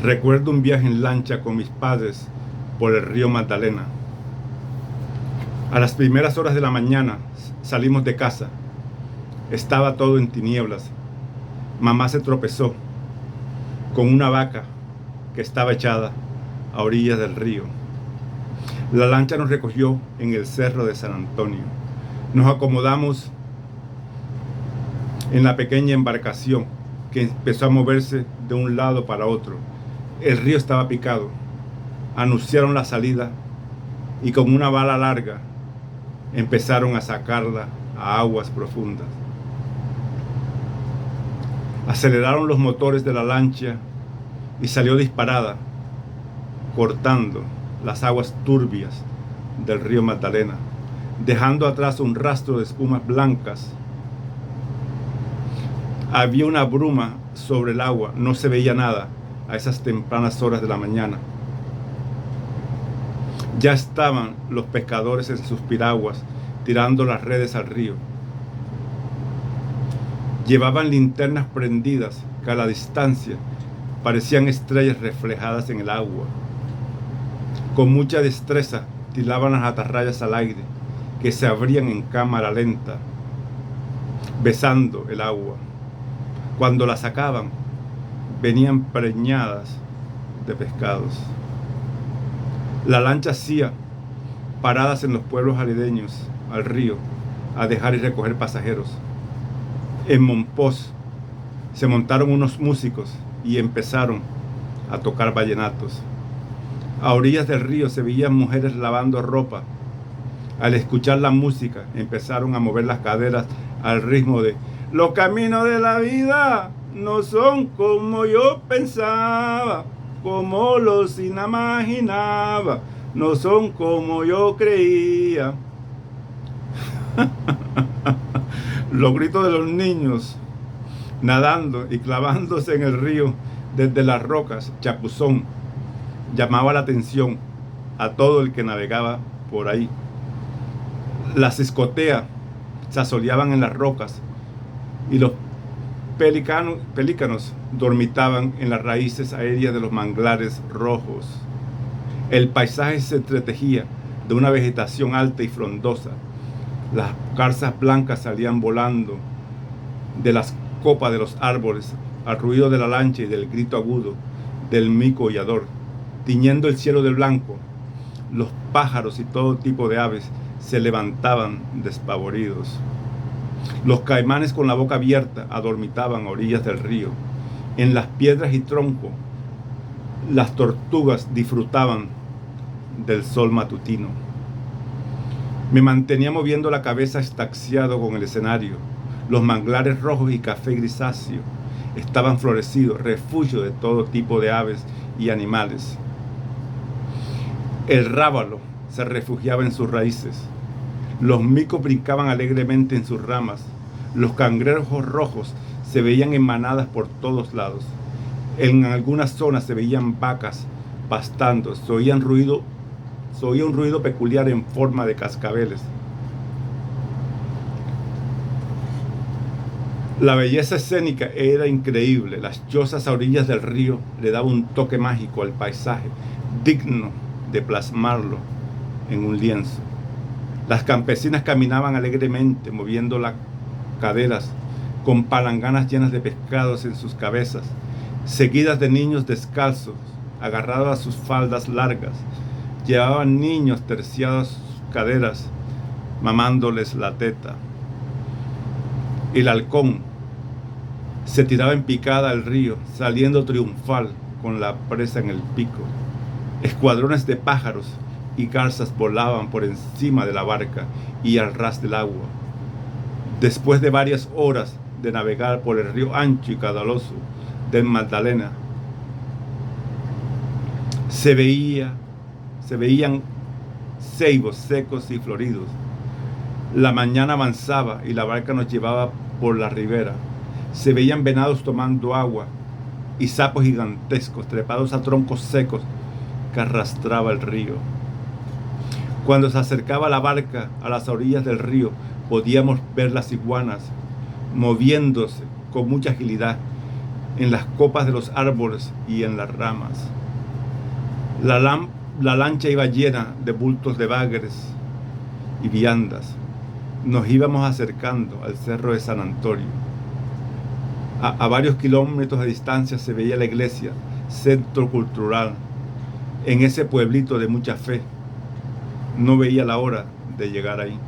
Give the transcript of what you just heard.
Recuerdo un viaje en lancha con mis padres por el río Magdalena. A las primeras horas de la mañana salimos de casa. Estaba todo en tinieblas. Mamá se tropezó con una vaca que estaba echada a orillas del río. La lancha nos recogió en el cerro de San Antonio. Nos acomodamos en la pequeña embarcación que empezó a moverse de un lado para otro. El río estaba picado. Anunciaron la salida y con una bala larga empezaron a sacarla a aguas profundas. Aceleraron los motores de la lancha y salió disparada, cortando las aguas turbias del río Magdalena, dejando atrás un rastro de espumas blancas. Había una bruma sobre el agua, no se veía nada a esas tempranas horas de la mañana. Ya estaban los pescadores en sus piraguas tirando las redes al río. Llevaban linternas prendidas que a la distancia parecían estrellas reflejadas en el agua. Con mucha destreza tiraban las atarrayas al aire, que se abrían en cámara lenta, besando el agua. Cuando las sacaban, venían preñadas de pescados. La lancha hacía paradas en los pueblos aledaños al río a dejar y recoger pasajeros. En Monpós se montaron unos músicos y empezaron a tocar vallenatos. A orillas del río se veían mujeres lavando ropa. Al escuchar la música empezaron a mover las caderas al ritmo de "Los caminos de la vida no son como yo pensaba, como los imaginaba, no son como yo creía". Los gritos de los niños nadando y clavándose en el río desde las rocas, chapuzón, llamaba la atención a todo el que navegaba por ahí. Las escoteas se asoleaban en las rocas y los pelícanos dormitaban en las raíces aéreas de los manglares rojos. El paisaje se entretejía de una vegetación alta y frondosa. Las garzas blancas salían volando de las copas de los árboles al ruido de la lancha y del grito agudo del mico yador, tiñendo el cielo de blanco. Los pájaros y todo tipo de aves se levantaban despavoridos. Los caimanes con la boca abierta adormitaban a orillas del río. En las piedras y troncos, las tortugas disfrutaban del sol matutino. Me mantenía moviendo la cabeza extasiado con el escenario. Los manglares rojos y café grisáceo estaban florecidos, refugio de todo tipo de aves y animales. El rábalo se refugiaba en sus raíces. Los micos brincaban alegremente en sus ramas. Los cangrejos rojos se veían en manadas por todos lados. En algunas zonas se veían vacas pastando. Se oía un ruido peculiar en forma de cascabeles. La belleza escénica era increíble. Las chozas a orillas del río le daban un toque mágico al paisaje, digno de plasmarlo en un lienzo. Las campesinas caminaban alegremente, moviendo las caderas, con palanganas llenas de pescados en sus cabezas, seguidas de niños descalzos, agarrados a sus faldas largas. Llevaban niños terciados sus caderas, mamándoles la teta. El halcón se tiraba en picada al río, saliendo triunfal con la presa en el pico. Escuadrones de pájaros y garzas volaban por encima de la barca y al ras del agua. Después de varias horas de navegar por el río ancho y caudaloso del Magdalena, se veían ceibos secos y floridos. La mañana avanzaba y la barca nos llevaba por la ribera. Se veían venados tomando agua y sapos gigantescos trepados a troncos secos que arrastraba el río. Cuando se acercaba la barca a las orillas del río, podíamos ver las iguanas moviéndose con mucha agilidad en las copas de los árboles y en las ramas. La lancha iba llena de bultos de bagres y viandas. Nos íbamos acercando al cerro de San Antonio. A varios kilómetros de distancia se veía la iglesia, centro cultural, en ese pueblito de mucha fe. No veía la hora de llegar ahí.